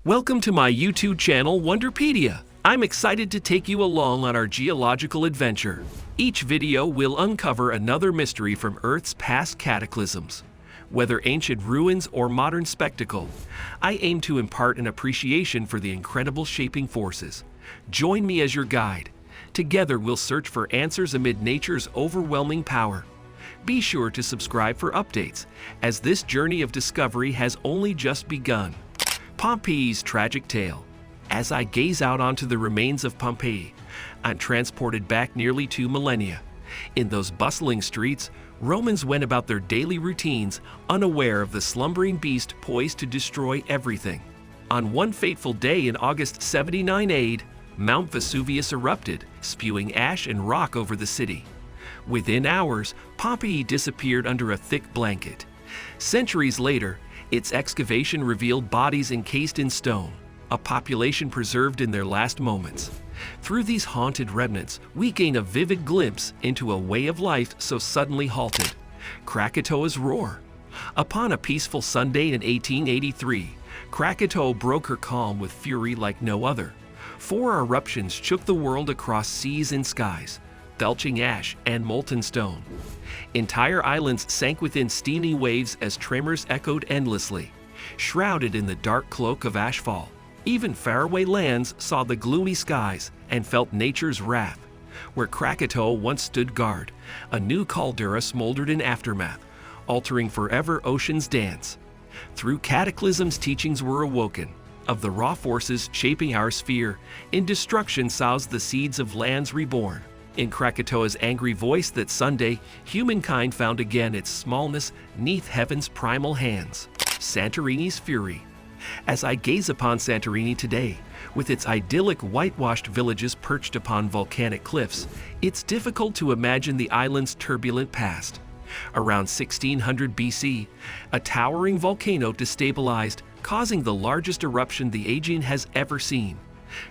Welcome to my YouTube channel, Wonderpedia. I'm excited to take you along on our geological adventure. Each video will uncover another mystery from Earth's past cataclysms. Whether ancient ruins or modern spectacle, I aim to impart an appreciation for the incredible shaping forces. Join me as your guide. Together we'll search for answers amid nature's overwhelming power. Be sure to subscribe for updates, as this journey of discovery has only just begun. Pompeii's tragic tale. As I gaze out onto the remains of Pompeii, I'm transported back nearly 2 millennia. In those bustling streets, Romans went about their daily routines, unaware of the slumbering beast poised to destroy everything. On one fateful day in August 79 AD, Mount Vesuvius erupted, spewing ash and rock over the city. Within hours, Pompeii disappeared under a thick blanket. Centuries later, its excavation revealed bodies encased in stone, a population preserved in their last moments. Through these haunted remnants, we gain a vivid glimpse into a way of life so suddenly halted: Krakatoa's roar. Upon a peaceful Sunday in 1883, Krakatoa broke her calm with fury like no other. 4 eruptions shook the world across seas and skies, belching ash and molten stone. Entire islands sank within steamy waves as tremors echoed endlessly, shrouded in the dark cloak of ashfall. Even faraway lands saw the gloomy skies and felt nature's wrath. Where Krakatoa once stood guard, a new caldera smoldered in aftermath, altering forever ocean's dance. Through cataclysms, teachings were awoken of the raw forces shaping our sphere. In destruction sows the seeds of lands reborn. In Krakatoa's angry voice that Sunday, humankind found again its smallness 'neath heaven's primal hands. Santorini's fury. As I gaze upon Santorini today, with its idyllic whitewashed villages perched upon volcanic cliffs, it's difficult to imagine the island's turbulent past. Around 1600 BC, a towering volcano destabilized, causing the largest eruption the Aegean has ever seen.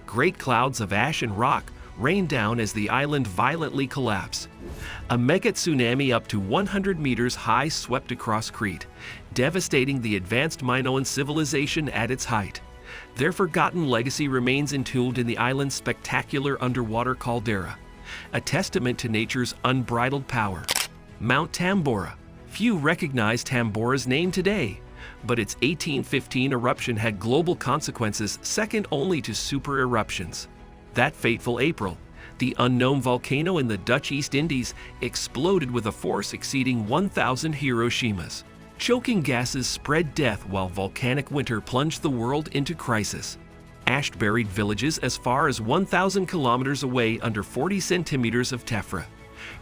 Great clouds of ash and rock rained down as the island violently collapsed. A mega tsunami up to 100 meters high swept across Crete, devastating the advanced Minoan civilization at its height. Their forgotten legacy remains entombed in the island's spectacular underwater caldera, a testament to nature's unbridled power. Mount Tambora. Few recognize Tambora's name today, but its 1815 eruption had global consequences second only to super eruptions. That fateful April, the unknown volcano in the Dutch East Indies exploded with a force exceeding 1,000 Hiroshimas. Choking gases spread death while volcanic winter plunged the world into crisis. Ash buried villages as far as 1,000 kilometers away under 40 centimeters of tephra.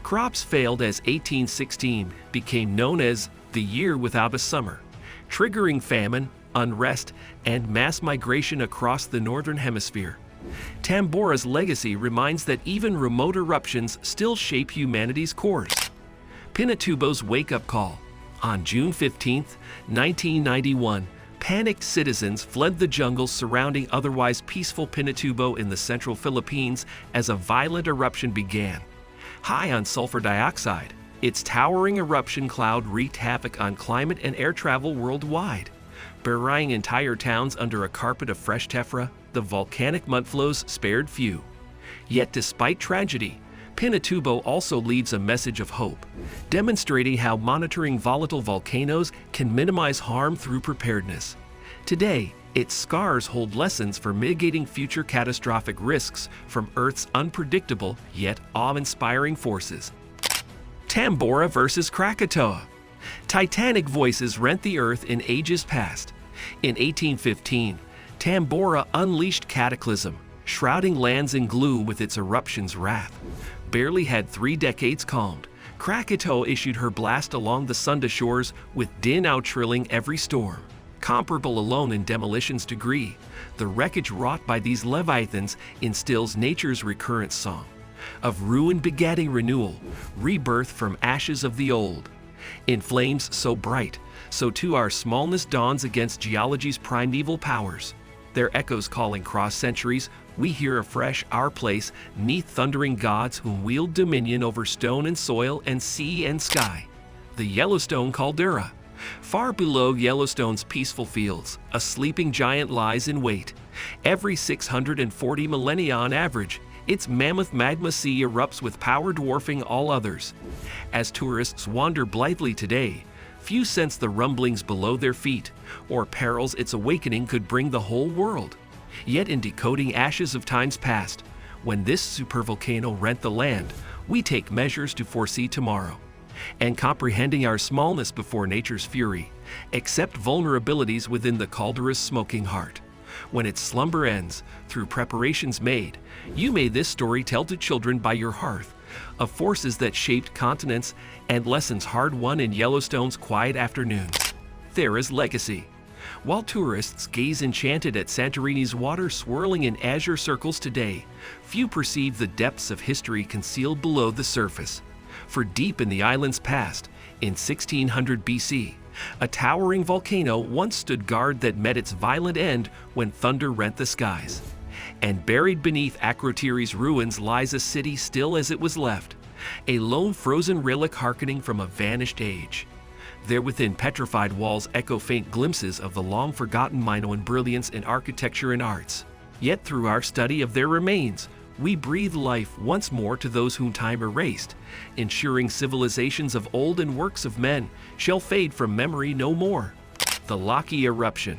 Crops failed as 1816 became known as the year without a summer, triggering famine, unrest, and mass migration across the northern hemisphere. Tambora's legacy reminds that even remote eruptions still shape humanity's course. Pinatubo's wake-up call. On June 15, 1991, panicked citizens fled the jungles surrounding otherwise peaceful Pinatubo in the central Philippines as a violent eruption began. High on sulfur dioxide, its towering eruption cloud wreaked havoc on climate and air travel worldwide. Burying entire towns under a carpet of fresh tephra, the volcanic mudflows spared few. Yet despite tragedy, Pinatubo also leaves a message of hope, demonstrating how monitoring volatile volcanoes can minimize harm through preparedness. Today, its scars hold lessons for mitigating future catastrophic risks from Earth's unpredictable yet awe-inspiring forces. Tambora versus Krakatoa. Titanic voices rent the earth in ages past. In 1815, Tambora unleashed cataclysm, shrouding lands in gloom with its eruption's wrath. Barely had 3 decades calmed, Krakatoa issued her blast along the Sunda shores with din outtrilling every storm. Comparable alone in demolition's degree, the wreckage wrought by these leviathans instills nature's recurrent song of ruin begetting renewal, rebirth from ashes of the old. In flames so bright, so too our smallness dawns against geology's primeval powers. Their echoes calling cross centuries, we hear afresh our place 'neath thundering gods whom wield dominion over stone and soil and sea and sky. The Yellowstone caldera. Far below Yellowstone's peaceful fields, a sleeping giant lies in wait. Every 640 millennia on average, its mammoth magma sea erupts with power dwarfing all others. As tourists wander blithely today, few sense the rumblings below their feet, or perils its awakening could bring the whole world. Yet in decoding ashes of times past, when this supervolcano rent the land, we take measures to foresee tomorrow. And comprehending our smallness before nature's fury, accept vulnerabilities within the caldera's smoking heart. When its slumber ends, through preparations made, you may this story tell to children by your hearth, of forces that shaped continents and lessons hard won in Yellowstone's quiet afternoons. There is legacy. While tourists gaze enchanted at Santorini's water swirling in azure circles today, few perceive the depths of history concealed below the surface. For deep in the island's past, in 1600 BC, a towering volcano once stood guard that met its violent end when thunder rent the skies. And buried beneath Akrotiri's ruins lies a city still as it was left, a lone frozen relic hearkening from a vanished age. There within petrified walls echo faint glimpses of the long-forgotten Minoan brilliance in architecture and arts. Yet through our study of their remains, we breathe life once more to those whom time erased, ensuring civilizations of old and works of men shall fade from memory no more. The Volcanic Eruption.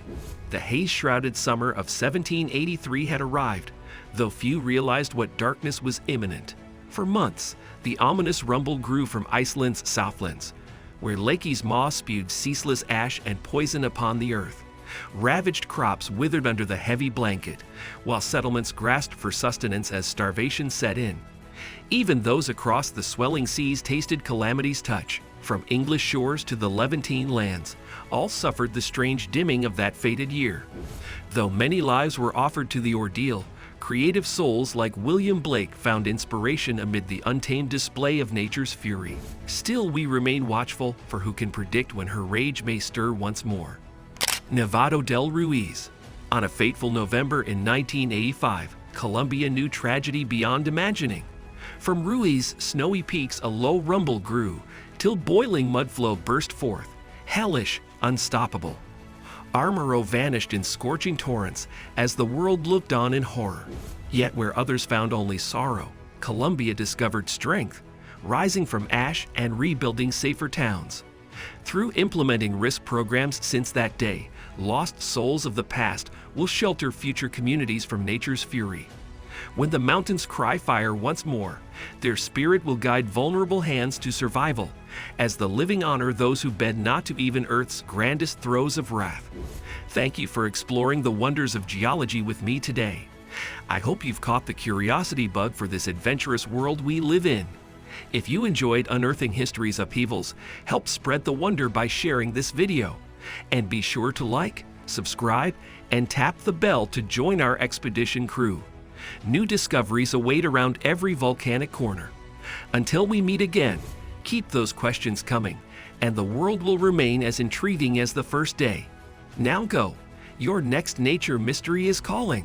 The haze-shrouded summer of 1783 had arrived, though few realized what darkness was imminent. For months, the ominous rumble grew from Iceland's southlands, where Laki's maw spewed ceaseless ash and poison upon the earth. Ravaged crops withered under the heavy blanket, while settlements grasped for sustenance as starvation set in. Even those across the swelling seas tasted calamity's touch. From English shores to the Levantine lands, all suffered the strange dimming of that fated year. Though many lives were offered to the ordeal, creative souls like William Blake found inspiration amid the untamed display of nature's fury. Still, we remain watchful, for who can predict when her rage may stir once more. Nevado del Ruiz. On a fateful November in 1985, Colombia knew tragedy beyond imagining. From Ruiz' snowy peaks a low rumble grew, till boiling mudflow burst forth, hellish, unstoppable. Armoro vanished in scorching torrents as the world looked on in horror. Yet where others found only sorrow, Colombia discovered strength, rising from ash and rebuilding safer towns. Through implementing risk programs since that day, lost souls of the past will shelter future communities from nature's fury. When the mountains cry fire once more, their spirit will guide vulnerable hands to survival, as the living honor those who bend not to even Earth's grandest throes of wrath. Thank you for exploring the wonders of geology with me today. I hope you've caught the curiosity bug for this adventurous world we live in. If you enjoyed unearthing history's upheavals, help spread the wonder by sharing this video. And be sure to like, subscribe, and tap the bell to join our expedition crew. New discoveries await around every volcanic corner. Until we meet again, keep those questions coming, and the world will remain as intriguing as the first day. Now go. Your next nature mystery is calling.